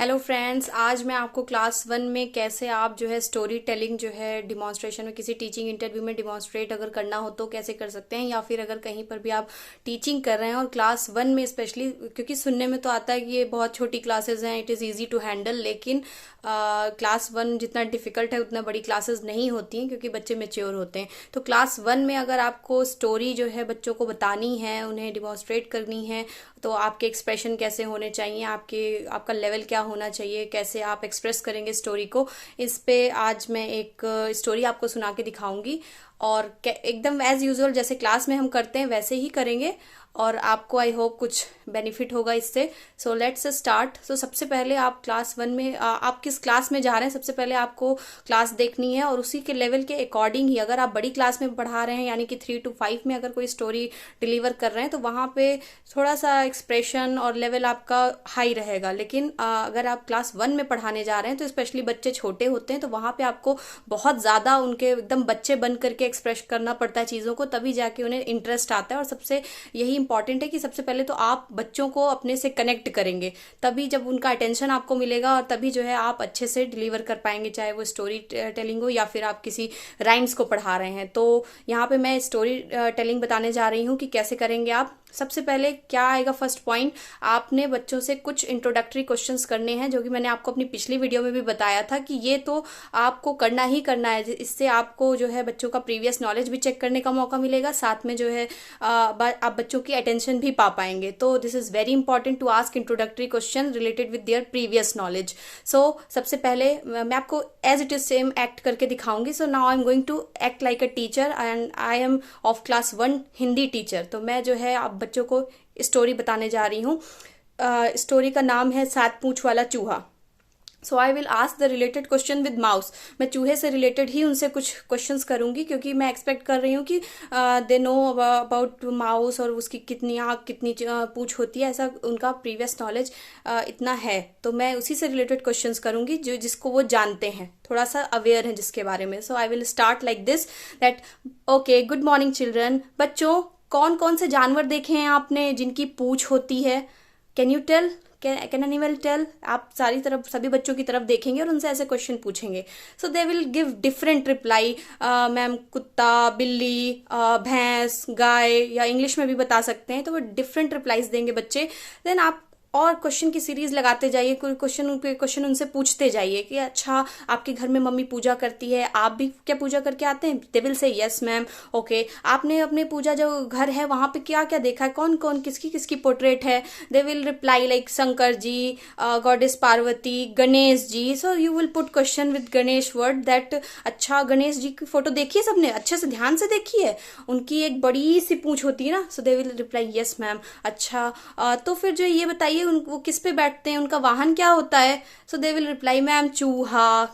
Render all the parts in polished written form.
Hello friends, आज मैं आपको क्लास वन में कैसे आप जो है स्टोरी टेलिंग जो है डिमॉन्स्ट्रेशन में किसी टीचिंग इंटरव्यू में डिमॉन्स्ट्रेट अगर करना हो तो कैसे कर सकते हैं, या फिर अगर कहीं पर भी आप टीचिंग कर रहे हैं और क्लास वन में स्पेशली, क्योंकि सुनने में तो आता है कि ये बहुत छोटी क्लासेस हैं, it is easy to handle, लेकिन क्लास वन जितना डिफिकल्ट है उतना बड़ी क्लासेस नहीं होती हैं क्योंकि बच्चे मेच्योर होते हैं। तो क्लास वन में अगर आपको स्टोरी जो है बच्चों को बतानी है, उन्हें डिमॉन्स्ट्रेट करनी है, तो आपके एक्सप्रेशन कैसे होने चाहिए, आपका लेवल क्या होना चाहिए, कैसे आप एक्सप्रेस करेंगे स्टोरी को, इस पे आज मैं एक स्टोरी आपको सुना के दिखाऊंगी। और एकदम एज यूजुअल जैसे क्लास में हम करते हैं वैसे ही करेंगे और आपको आई होप कुछ बेनिफिट होगा इससे। So let's start. सो सबसे पहले आप क्लास वन में आप किस क्लास में जा रहे हैं, सबसे पहले आपको क्लास देखनी है और उसी के लेवल के अकॉर्डिंग ही, अगर आप बड़ी क्लास में पढ़ा रहे हैं यानी कि 3 to 5 में अगर कोई स्टोरी डिलीवर कर रहे हैं तो वहाँ पे थोड़ा सा एक्सप्रेशन और लेवल आपका हाई रहेगा। लेकिन अगर आप क्लास वन में पढ़ाने जा रहे हैं तो स्पेशली बच्चे छोटे होते हैं तो वहाँ पे आपको बहुत ज़्यादा उनके एकदम बच्चे बन करके एक्सप्रेस करना पड़ता है चीज़ों को, तभी जाके उन्हें इंटरेस्ट आता है। और सबसे यही इंपॉर्टेंट है कि सबसे पहले तो आप बच्चों को अपने से कनेक्ट करेंगे, तभी जब उनका अटेंशन आपको मिलेगा और तभी जो है आप अच्छे से डिलीवर कर पाएंगे, चाहे वो स्टोरी टेलिंग हो या फिर आप किसी राइम्स को पढ़ा रहे हैं। तो यहाँ पे मैं स्टोरी टेलिंग बताने जा रही हूँ कि कैसे करेंगे आप। सबसे पहले क्या आएगा, फर्स्ट पॉइंट, आपने बच्चों से कुछ इंट्रोडक्टरी क्वेश्चंस करने हैं, जो कि मैंने आपको अपनी पिछली वीडियो में भी बताया था कि ये तो आपको करना ही करना है। इससे आपको जो है बच्चों का प्रीवियस नॉलेज भी चेक करने का मौका मिलेगा, साथ में जो है आप बच्चों की अटेंशन भी पा पाएंगे। तो this is very important to ask introductory question related with their previous knowledge. So सबसे पहले मैं आपको as it is same act करके दिखाऊंगी। So now I am going to act like a teacher and I am of class one Hindi teacher. तो मैं जो है आप बच्चों को स्टोरी बताने जा रही हूँ। स्टोरी का नाम है 7 पूंछ वाला चूहा। So I will ask the related question with mouse. मैं चूहे से रिलेटेड ही उनसे कुछ क्वेश्चंस करूंगी क्योंकि मैं एक्सपेक्ट कर रही हूँ कि दे नो अबाउट माउस और उसकी कितनी आँख कितनी पूंछ होती है, ऐसा उनका प्रीवियस नॉलेज इतना है। तो मैं उसी से रिलेटेड क्वेश्चंस करूंगी जिसको वो जानते हैं, थोड़ा सा अवेयर है जिसके बारे में। So I will start like this that okay, good morning children. बच्चों, कौन कौन से जानवर देखे हैं आपने जिनकी पूंछ होती है? Can you tell? Can animal tell? आप सभी बच्चों की तरफ देखेंगे और उनसे ऐसे क्वेश्चन पूछेंगे। So they will give different reply. Ma'am, कुत्ता, बिल्ली, भैंस, गाय, या इंग्लिश में भी बता सकते हैं। तो वो डिफरेंट रिप्लाईज देंगे बच्चे। देन आप और क्वेश्चन की सीरीज लगाते जाइए, कोई क्वेश्चन उनसे पूछते जाइए कि अच्छा, आपके घर में मम्मी पूजा करती है, आप भी क्या पूजा करके आते हैं? दे will say yes ma'am. Okay, आपने अपने पूजा जो घर है वहां पे क्या क्या देखा है, कौन कौन किसकी किसकी पोर्ट्रेट है? They will reply like Shankar ji, goddess Parvati, Ganesh ji. So you will put question with Ganesh word that अच्छा, गणेश जी की फोटो देखी है सबने, अच्छे से ध्यान से देखी है, उनकी एक बड़ी सी पूंछ होती है ना। So they will reply yes ma'am. अच्छा, तो फिर जो ये बताइए वो किस पे बैठते हैं, उनका वाहन क्या होता है? So they will reply ma'am चूहा,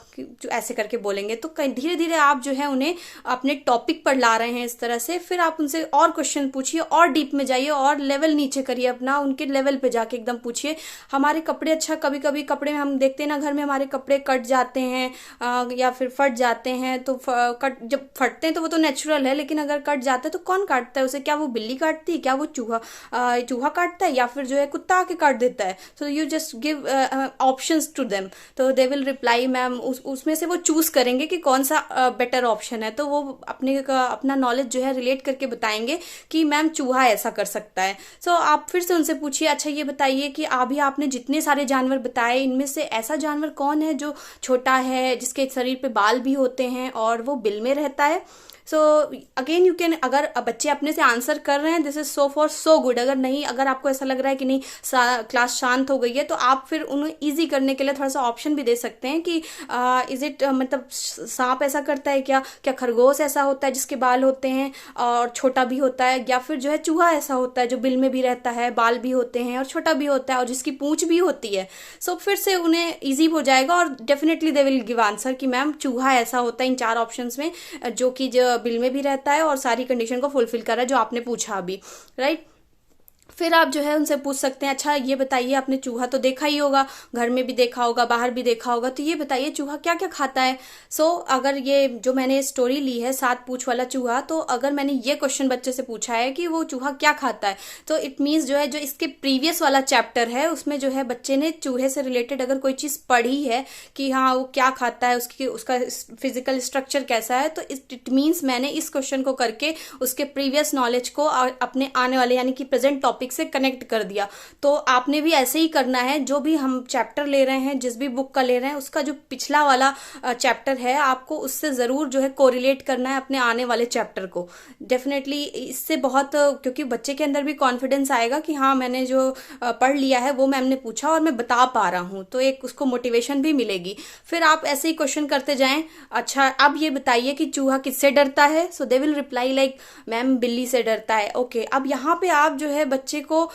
ऐसे करके बोलेंगे। तो धीरे धीरे आप जो है उन्हें अपने टॉपिक पर ला रहे हैं इस तरह से। फिर आप उनसे और क्वेश्चन पूछिए, और डीप में जाइए और लेवल नीचे करिए अपना, उनके लेवल पे जाके एकदम पूछिए। हमारे कपड़े, अच्छा कभी कभी कपड़े में हम देखते हैं ना, घर में हमारे कपड़े कट जाते हैं या फिर फट जाते हैं। तो जब फटते हैं तो वो तो नेचुरल है, लेकिन अगर कट जाता है तो कौन काटता है उसे? क्या वो बिल्ली काटती है, क्या वो चूहा काटता है, या फिर जो है कुत्ता आके काट देता है? So you just give options to them. तो दे विल रिप्लाई मैम, उसमें से वो चूज करेंगे कि कौन सा बेटर ऑप्शन है। तो वो अपना नॉलेज जो है रिलेट करके बताएंगे कि मैम चूहा ऐसा कर सकता है। सो आप फिर से उनसे पूछिए, अच्छा ये बताइए कि अभी आपने जितने सारे जानवर बताए, इनमें से ऐसा जानवर कौन है जो छोटा है, जिसके शरीर पे बाल भी होते हैं और वो बिल में रहता है? सो अगेन यू कैन, अगर बच्चे अपने से आंसर कर रहे हैं, this is so for so good. अगर नहीं, अगर आपको ऐसा लग रहा है कि नहीं क्लास शांत हो गई है, तो आप फिर उन्हें इजी करने के लिए थोड़ा सा ऑप्शन भी दे सकते हैं कि इज इट, मतलब सांप ऐसा करता है क्या, क्या खरगोश ऐसा होता है जिसके बाल होते हैं और छोटा भी होता है, या फिर जो है चूहा ऐसा होता है जो बिल में भी रहता है, बाल भी होते हैं और छोटा भी होता है और जिसकी पूंछ भी होती है? सो फिर से उन्हें ईजी हो जाएगा और definitely they will give answer कि मैम चूहा ऐसा होता है इन 4 ऑप्शंस में, जो कि बिल में भी रहता है और सारी कंडीशन को फुलफिल कर रहा है जो आपने पूछा अभी, राइट? फिर आप जो है उनसे पूछ सकते हैं, अच्छा ये बताइए, आपने चूहा तो देखा ही होगा, घर में भी देखा होगा, बाहर भी देखा होगा, तो ये बताइए चूहा क्या क्या खाता है। अगर ये जो मैंने स्टोरी ली है 7 पूंछ वाला चूहा, तो अगर मैंने ये क्वेश्चन बच्चे से पूछा है कि वो चूहा क्या खाता है, तो इट मीन्स जो है जो इसके प्रीवियस वाला चैप्टर है उसमें जो है बच्चे ने चूहे से रिलेटेड अगर कोई चीज पढ़ी है कि हाँ वो क्या खाता है, उसका फिजिकल स्ट्रक्चर कैसा है, तो इट मीन्स मैंने इस क्वेश्चन को करके उसके प्रीवियस नॉलेज को अपने आने वाले यानी कि प्रेजेंट टॉपिक से कनेक्ट कर दिया। तो आपने भी ऐसे ही करना है, जो भी हम चैप्टर ले रहे हैं, जिस भी बुक का ले रहे हैं, उसका जो पिछला वाला चैप्टर है आपको उससे जरूर जो है कोरिलेट करना है अपने आने वाले चैप्टर को। डेफिनेटली इससे बहुत, क्योंकि बच्चे के अंदर भी कॉन्फिडेंस आएगा कि हाँ मैंने जो पढ़ लिया है वो मैम ने पूछा और मैं बता पा रहा हूँ, तो एक उसको मोटिवेशन भी मिलेगी। फिर आप ऐसे ही क्वेश्चन करते जाएं, अच्छा अब ये बताइए कि चूहा किससे डरता है। So they will reply like ma'am बिल्ली से डरता है। ओके, अब यहाँ पे आप जो है बच्चे को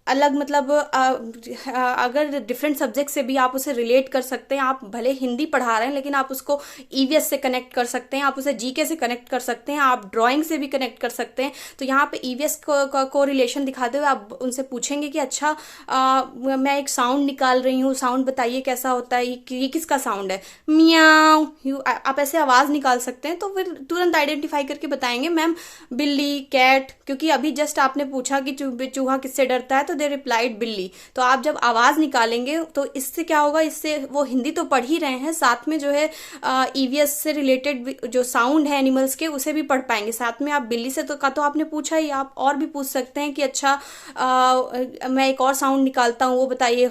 अलग मतलब अगर डिफरेंट सब्जेक्ट से भी आप उसे रिलेट कर सकते हैं। आप भले हिंदी पढ़ा रहे हैं लेकिन आप उसको ईवीएस से कनेक्ट कर सकते हैं, आप उसे जीके से कनेक्ट कर सकते हैं, आप ड्राइंग से भी कनेक्ट कर सकते हैं। तो यहाँ पे ईवीएस को रिलेशन दिखाते हुए आप उनसे पूछेंगे कि अच्छा मैं एक साउंड निकाल रही हूँ, साउंड बताइए कैसा होता है, ये किसका साउंड है, मियाऊ। आप ऐसे आवाज निकाल सकते हैं, तो फिर तुरंत आइडेंटिफाई करके बताएंगे मैम बिल्ली, कैट, क्योंकि अभी जस्ट आपने पूछा कि चूहा किससे डरता है, तो दे रिप्लाइड बिल्ली। तो आप जब आवाज निकालेंगे तो इससे क्या होगा, इससे वो हिंदी तो पढ़ ही रहे हैं, साथ में जो है ईवीएस से रिलेटेड जो साउंड है एनिमल्स के उसे भी पढ़ पाएंगे। साथ में आप बिल्ली से तो आपने पूछा ही, आप और भी पूछ सकते हैं कि अच्छा मैं एक और साउंड निकालता हूँ, वो बताइए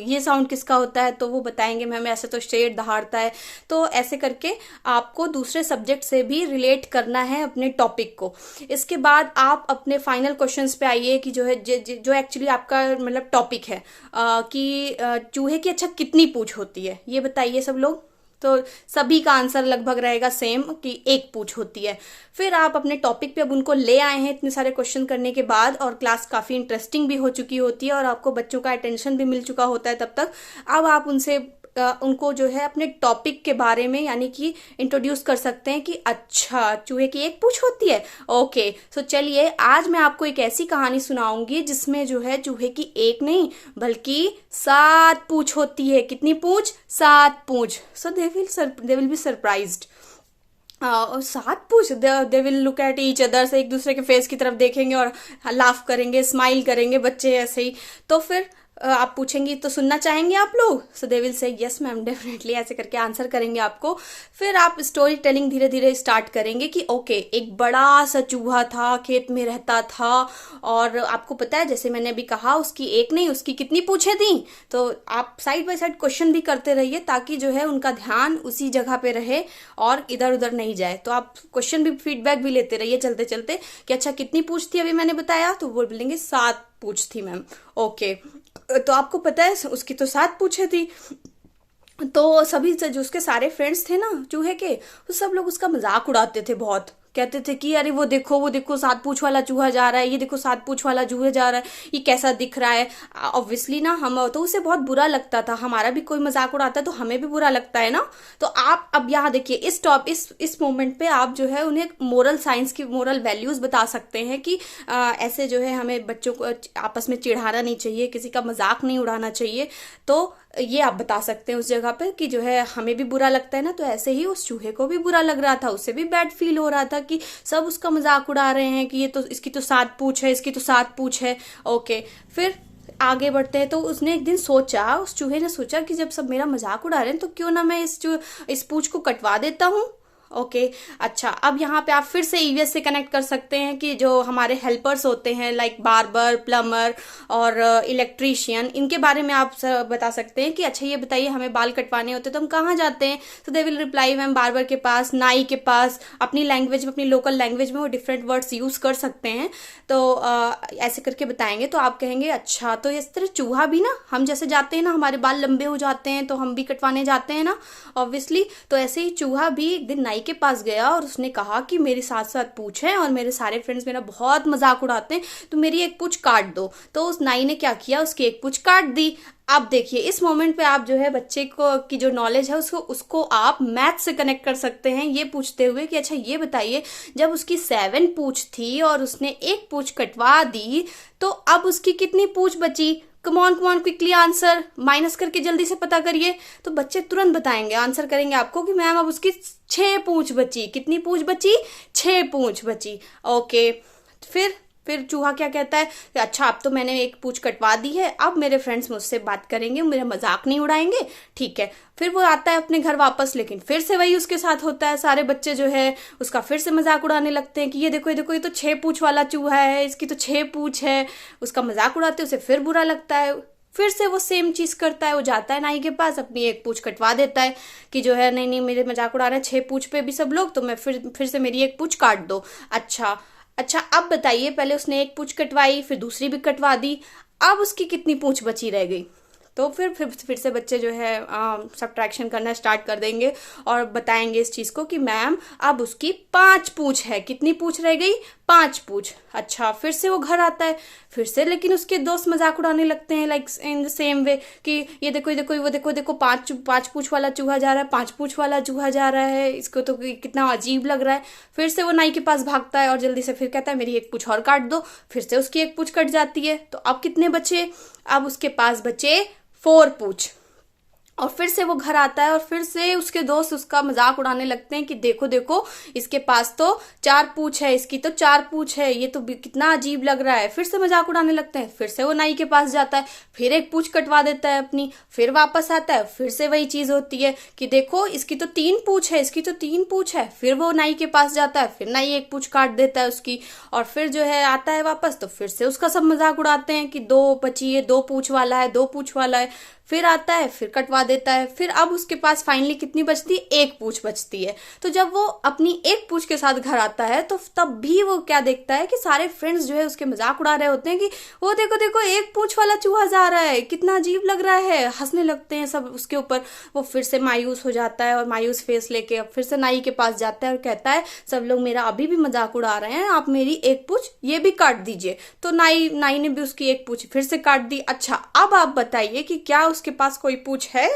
ये साउंड किसका होता है, तो वो बताएंगे मैम ऐसे तो शेर दहाड़ता है। तो ऐसे करके आपको दूसरे सब्जेक्ट से भी रिलेट करना है अपने टॉपिक को। इसके बाद आप अपने फाइनल क्वेश्चंस पे आइए कि जो है जो एक्चुअली आपका मतलब टॉपिक है कि चूहे की अच्छा कितनी पूंछ होती है, ये बताइए सब लोग। तो सभी का आंसर लगभग रहेगा सेम कि 1 पूंछ होती है। फिर आप अपने टॉपिक पे अब उनको ले आए हैं इतने सारे क्वेश्चन करने के बाद, और क्लास काफी इंटरेस्टिंग भी हो चुकी होती है और आपको बच्चों का अटेंशन भी मिल चुका होता है तब तक। अब आप उनको जो है अपने टॉपिक के बारे में यानी कि इंट्रोड्यूस कर सकते हैं कि अच्छा चूहे की 1 पूंछ होती है। ओके, सो चलिए आज मैं आपको एक ऐसी कहानी सुनाऊंगी जिसमें जो है चूहे की 1 नहीं बल्कि 7 पूंछ होती है। कितनी पूंछ? 7 पूंछ। सो they will be surprised. 7 Poonch. They will look at each other, से एक दूसरे के फेस की तरफ देखेंगे और लाफ करेंगे, स्माइल करेंगे बच्चे ऐसे ही। तो फिर आप पूछेंगी तो सुनना चाहेंगे आप लोग? So they will say yes ma'am definitely, ऐसे करके आंसर करेंगे आपको। फिर आप स्टोरी टेलिंग धीरे धीरे स्टार्ट करेंगे कि ओके एक बड़ा सा चूहा था, खेत में रहता था, और आपको पता है जैसे मैंने अभी कहा उसकी 1 नहीं उसकी कितनी पूंछें थी। तो आप साइड बाय साइड क्वेश्चन भी करते रहिए ताकि जो है उनका ध्यान उसी जगह पे रहे और इधर उधर नहीं जाए। तो आप क्वेश्चन भी फीडबैक भी लेते रहिए चलते चलते कि अच्छा कितनी पूंछ थी अभी मैंने बताया, तो वो बोलेंगे 7 पूंछ थी मैम। ओके, तो आपको पता है उसकी तो 7 पूंछें थी। तो सभी जो उसके सारे फ्रेंड्स थे ना चूहे के, तो सब लोग उसका मजाक उड़ाते थे बहुत, कहते थे कि अरे वो देखो 7 पूंछ वाला चूहा जा रहा है, ये देखो 7 पूंछ वाला चूहा जा रहा है, ये कैसा दिख रहा है। ऑब्वियसली ना हम तो उसे बहुत बुरा लगता था, हमारा भी कोई मजाक उड़ाता है तो हमें भी बुरा लगता है ना। तो आप अब यहाँ देखिए इस मोमेंट पे आप जो है उन्हें मोरल साइंस की मोरल वैल्यूज बता सकते हैं कि ऐसे जो है हमें बच्चों को आपस में चिढ़ाना नहीं चाहिए, किसी का मजाक नहीं उड़ाना चाहिए। तो ये आप बता सकते हैं उस जगह पे कि जो है हमें भी बुरा लगता है ना, तो ऐसे ही उस चूहे को भी बुरा लग रहा था, उसे भी बैड फील हो रहा था कि सब उसका मजाक उड़ा रहे हैं कि ये तो इसकी तो 7 पूंछ है, इसकी तो 7 पूंछ है। ओके, फिर आगे बढ़ते हैं। तो उसने एक दिन सोचा, उस चूहे ने सोचा कि जब सब मेरा मजाक उड़ा रहे हैं तो क्यों ना मैं इस पूंछ को कटवा देता हूँ। ओके, अच्छा अब यहाँ पे आप फिर से ईवीएस से कनेक्ट कर सकते हैं कि जो हमारे हेल्पर्स होते हैं लाइक बार्बर, प्लम्बर और इलेक्ट्रीशियन, इनके बारे में आप बता सकते हैं कि अच्छा ये बताइए हमें बाल कटवाने होते तो हम कहाँ जाते हैं। तो they will reply ma'am barber के पास, नाई के पास, अपनी लैंग्वेज में अपनी लोकल लैंग्वेज में वो डिफरेंट वर्ड्स यूज कर सकते हैं। तो ऐसे करके बताएंगे तो आप कहेंगे अच्छा तो इस तरह चूहा भी ना हम जैसे जाते हैं ना, हमारे बाल लंबे हो जाते हैं तो हम भी कटवाने जाते हैं ना ऑब्वियसली, तो ऐसे ही चूहा भी एक दिन नाई के पास गया और उसने कहा कि मेरे साथ साथ पूछ है और मेरे सारे फ्रेंड्स मेरा बहुत मजाक उड़ाते हैं, तो मेरी एक पूछ काट दो। तो उस नाई ने क्या किया, उसकी एक पूछ काट दी। अब देखिए इस मोमेंट पे आप जो है बच्चे को की जो नॉलेज है उसको आप मैथ से कनेक्ट कर सकते हैं, ये पूछते हुए कि अच्छा ये बताइए, जब उसकी 7 पूछ थी और उसने एक पूछ कटवा दी, तो अब उसकी कितनी पूछ बची? Come on quickly answer, minus करके जल्दी से पता करिए। तो बच्चे तुरंत बताएंगे, आंसर करेंगे आपको कि मैम अब उसकी 6 पूछ बची। कितनी पूछ बची? 6 पूछ बची। ओके, फिर चूहा क्या कहता है कि अच्छा अब तो मैंने एक पूछ कटवा दी है, अब मेरे फ्रेंड्स मुझसे बात करेंगे, मेरा मजाक नहीं उड़ाएंगे, ठीक है। फिर वो आता है अपने घर वापस, लेकिन फिर से वही उसके साथ होता है। सारे बच्चे जो है उसका फिर से मजाक उड़ाने लगते हैं कि ये देखो ये देखो, ये तो 6 पूछ वाला चूहा है, इसकी तो 6 पूछ है। उसका मजाक उड़ाते, उसे फिर बुरा लगता है। फिर से वो सेम चीज करता है, वो जाता है नाई के पास, अपनी एक पूछ कटवा देता है कि जो है नहीं नहीं मेरे मजाक उड़ा रहे हैं 6 पूछ पे भी सब लोग, तो मैं फिर से मेरी एक पूछ काट दो। अच्छा अब बताइए, पहले उसने एक पूछ कटवाई, फिर दूसरी भी कटवा दी, अब उसकी कितनी पूछ बची रह गई? तो फिर से बच्चे जो है सब्ट्रैक्शन करना स्टार्ट कर देंगे और बताएंगे इस चीज को कि मैम अब उसकी 5 पूछ है। कितनी पूछ रह गई? 5 पूछ। अच्छा, फिर से वो घर आता है, फिर से लेकिन उसके दोस्त मजाक उड़ाने लगते हैं like in the same way कि ये देखो ये देखो, वो देखो देखो 5 पूछ वाला चूहा जा रहा है, 5 पूछ वाला चूहा जा रहा है, इसको तो कितना अजीब लग रहा है। फिर से वो नाई के पास भागता है और जल्दी से फिर कहता है मेरी एक पूछ और काट दो। फिर से उसकी एक पूछ कट जाती है। तो अब कितने बचे? अब उसके पास बचे 4 पूछ। और फिर से वो घर आता है और फिर से उसके दोस्त उसका मजाक उड़ाने लगते हैं कि देखो देखो इसके पास तो 4 पूछ है, इसकी तो 4 पूछ है, ये तो कितना अजीब लग रहा है। फिर से मजाक उड़ाने लगते हैं। फिर से वो नाई के पास जाता है, फिर एक पूछ कटवा देता है अपनी, फिर वापस आता है, फिर से वही चीज होती है कि देखो इसकी तो 3 पूछ है, इसकी तो 3 पूछ है। फिर वो नाई के पास जाता है, फिर नाई एक पूछ काट देता है उसकी, और फिर जो है आता है वापस, तो फिर से उसका सब मजाक उड़ाते हैं कि 2 बची है, 2 पूछ वाला है, 2 पूछ वाला है। फिर आता है, फिर कटवा देता है। फिर अब उसके पास फाइनली कितनी बचती है? 1 पूछ बचती है। तो जब वो अपनी 1 पूछ के साथ घर आता है, तो तब भी वो क्या देखता है कि सारे फ्रेंड्स जो है उसके मजाक उड़ा रहे होते हैं कि वो देखो देखो 1 पूछ वाला चूहा जा रहा है, कितना अजीब लग रहा है, हंसने लगते हैं सब उसके ऊपर। वो फिर से मायूस हो जाता है और मायूस फेस लेके अब फिर से नाई के पास जाता है और कहता है सब लोग मेरा अभी भी मजाक उड़ा रहे हैं, आप मेरी 1 पूछ ये भी काट दीजिए। तो नाई ने भी उसकी 1 पूछ फिर से काट दी। अच्छा अब आप बताइए कि क्या उसके पास कोई पूछ है?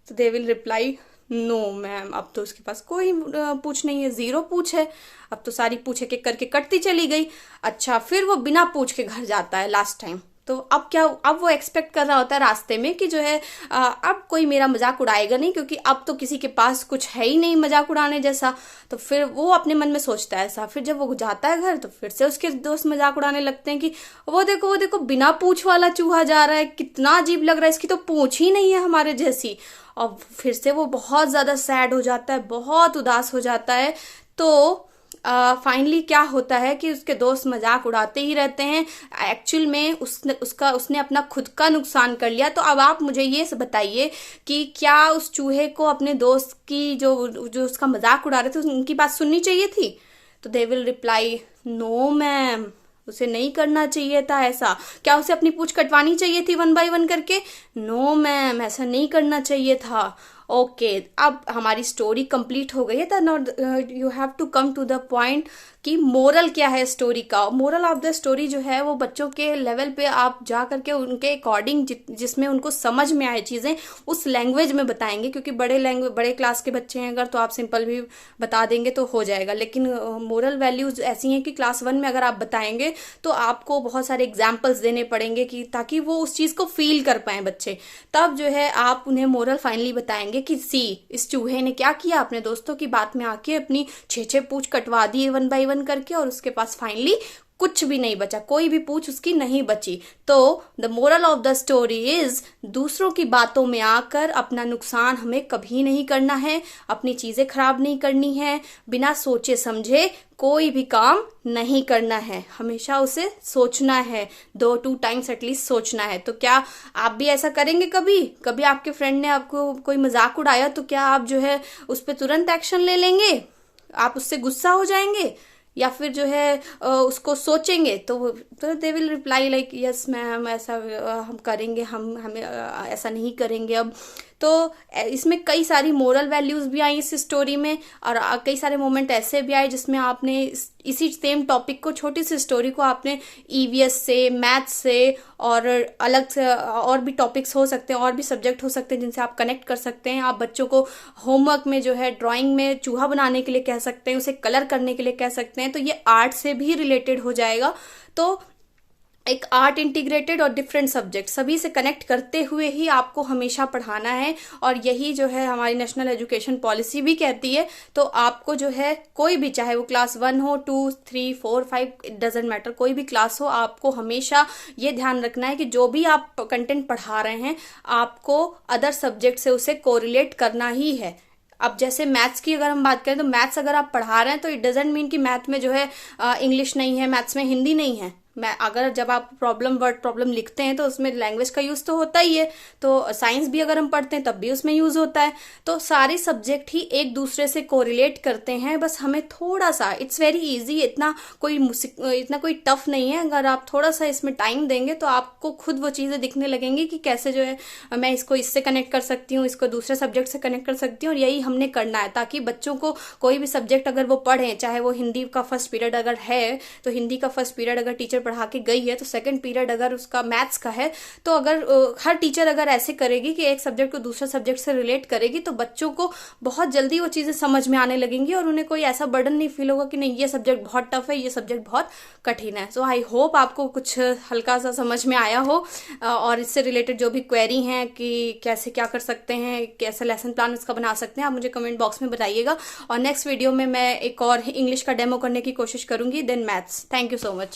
तो they will reply no ma'am, अब तो उसके पास कोई पूछ नहीं है, 0 पूछ है। अब तो सारी पूछ एक एक करके कटती चली गई। अच्छा, फिर वो बिना पूछ के घर जाता है लास्ट टाइम। तो अब वो एक्सपेक्ट कर रहा होता है रास्ते में कि जो है अब कोई मेरा मजाक उड़ाएगा नहीं, क्योंकि अब तो किसी के पास कुछ है ही नहीं मजाक उड़ाने जैसा। तो फिर वो अपने मन में सोचता है ऐसा। फिर जब वो जाता है घर, तो फिर से उसके दोस्त मजाक उड़ाने लगते हैं कि वो देखो बिना पूछ वाला चूहा जा रहा है, कितना अजीब लग रहा है, इसकी तो पूछ ही नहीं है हमारे जैसी। और फिर से वो बहुत ज्यादा सैड हो जाता है, बहुत उदास हो जाता है। तो फाइनली क्या होता है कि उसके दोस्त मजाक उड़ाते ही रहते हैं, एक्चुअल में उसने अपना खुद का नुकसान कर लिया। तो अब आप मुझे ये बताइए कि क्या उस चूहे को अपने दोस्त की जो उसका मजाक उड़ा रहे थे उनकी बात सुननी चाहिए थी? तो they will reply no ma'am, उसे नहीं करना चाहिए था ऐसा। क्या उसे अपनी पूंछ कटवानी चाहिए थी 1 बाय 1 करके? नो मैम, ऐसा नहीं करना चाहिए था। ओके, अब हमारी स्टोरी कंप्लीट हो गई है। Not you have to come to the point कि मोरल क्या है स्टोरी का। मोरल ऑफ द स्टोरी जो है वो बच्चों के लेवल पे आप जा करके उनके अकॉर्डिंग जिसमें उनको समझ में आए चीजें उस लैंग्वेज में बताएंगे, क्योंकि बड़े क्लास के बच्चे हैं अगर, तो आप सिंपल भी बता देंगे तो हो जाएगा। लेकिन मोरल वैल्यूज ऐसी हैं कि क्लास 1 में अगर आप बताएंगे तो आपको बहुत सारे एग्जाम्पल्स देने पड़ेंगे कि ताकि वो उस चीज को फील कर पाए बच्चे। तब जो है आप उन्हें मोरल फाइनली बताएंगे कि इस चूहे ने क्या किया, अपने दोस्तों की बात में आके अपनी 6 पूंछ कटवा दी 1 बाय 1 करके, और उसके पास फाइनली कुछ भी नहीं बचा, कोई भी पूंछ उसकी नहीं बची। तो the moral of the story is दूसरों की बातों में आकर अपना नुकसान हमें कभी नहीं करना है, अपनी चीजें खराब नहीं करनी है, बिना सोचे समझे कोई भी काम नहीं करना है, हमेशा उसे सोचना है, 2 टाइम्स एटलीस्ट सोचना है। तो क्या आप भी ऐसा करेंगे? कभी आपके फ्रेंड ने आपको कोई मजाक उड़ाया तो क्या आप जो है उस पर तुरंत एक्शन ले लेंगे? आप उससे गुस्सा हो जाएंगे या फिर जो है उसको सोचेंगे तो they will reply like yes ma'am, ऐसा हम करेंगे, हमें ऐसा नहीं करेंगे अब। तो इसमें कई सारी मोरल वैल्यूज भी आई इस स्टोरी में, और कई सारे मोमेंट ऐसे भी आए जिसमें आपने इसी सेम टॉपिक को, छोटी सी स्टोरी को आपने ईवीएस से, मैथ्स से, और अलग से और भी टॉपिक्स हो सकते हैं, और भी सब्जेक्ट हो सकते हैं जिनसे आप कनेक्ट कर सकते हैं। आप बच्चों को होमवर्क में जो है ड्राइंग में चूहा बनाने के लिए कह सकते हैं, उसे कलर करने के लिए कह सकते हैं, तो ये आर्ट से भी रिलेटेड हो जाएगा। तो एक आर्ट इंटीग्रेटेड और डिफरेंट सब्जेक्ट सभी से कनेक्ट करते हुए ही आपको हमेशा पढ़ाना है, और यही जो है हमारी नेशनल एजुकेशन पॉलिसी भी कहती है। तो आपको जो है कोई भी, चाहे वो क्लास 1 हो, 2, 3, 4, 5, इट डजेंट मैटर, कोई भी क्लास हो, आपको हमेशा ये ध्यान रखना है कि जो भी आप कंटेंट पढ़ा रहे हैं आपको अदर सब्जेक्ट से उसे कोरिलेट करना ही है। अब जैसे मैथ्स की अगर हम बात करें तो मैथ्स अगर आप पढ़ा रहे हैं तो इट डजेंट मीन कि मैथ में जो है इंग्लिश नहीं है, मैथ्स में हिंदी नहीं है। अगर जब आप वर्ड प्रॉब्लम लिखते हैं तो उसमें लैंग्वेज का यूज तो होता ही है, तो साइंस भी अगर हम पढ़ते हैं तब भी उसमें यूज होता है। तो सारे सब्जेक्ट ही एक दूसरे से कोरिलेट करते हैं, बस हमें थोड़ा सा, इट्स वेरी इजी, इतना कोई टफ नहीं है। अगर आप थोड़ा सा इसमें टाइम देंगे तो आपको खुद वो चीजें दिखने लगेंगी कि कैसे जो है मैं इसको इससे कनेक्ट कर सकती हूँ, इसको दूसरे सब्जेक्ट से कनेक्ट कर सकती हूँ, और यही हमने करना है ताकि बच्चों को कोई भी सब्जेक्ट अगर वो पढ़ें, चाहे वो हिंदी का फर्स्ट पीरियड अगर है तो हिंदी का फर्स्ट पीरियड अगर टीचर पढ़ा के गई है तो सेकंड पीरियड अगर उसका मैथ्स का है, तो अगर हर टीचर अगर ऐसे करेगी कि एक सब्जेक्ट को दूसरे सब्जेक्ट से रिलेट करेगी तो बच्चों को बहुत जल्दी वो चीजें समझ में आने लगेंगी, और उन्हें कोई ऐसा बर्डन नहीं फील होगा कि नहीं ये सब्जेक्ट बहुत टफ है, ये सब्जेक्ट बहुत कठिन है। सो आई होप आपको कुछ हल्का सा समझ में आया हो, और इससे रिलेटेड जो भी क्वेरी हैं कि कैसे क्या कर सकते हैं, कैसे लेसन प्लान उसका बना सकते हैं, आप मुझे कमेंट बॉक्स में बताइएगा। और नेक्स्ट वीडियो में मैं एक और इंग्लिश का डेमो करने की कोशिश करूंगी, then maths. Thank you so much.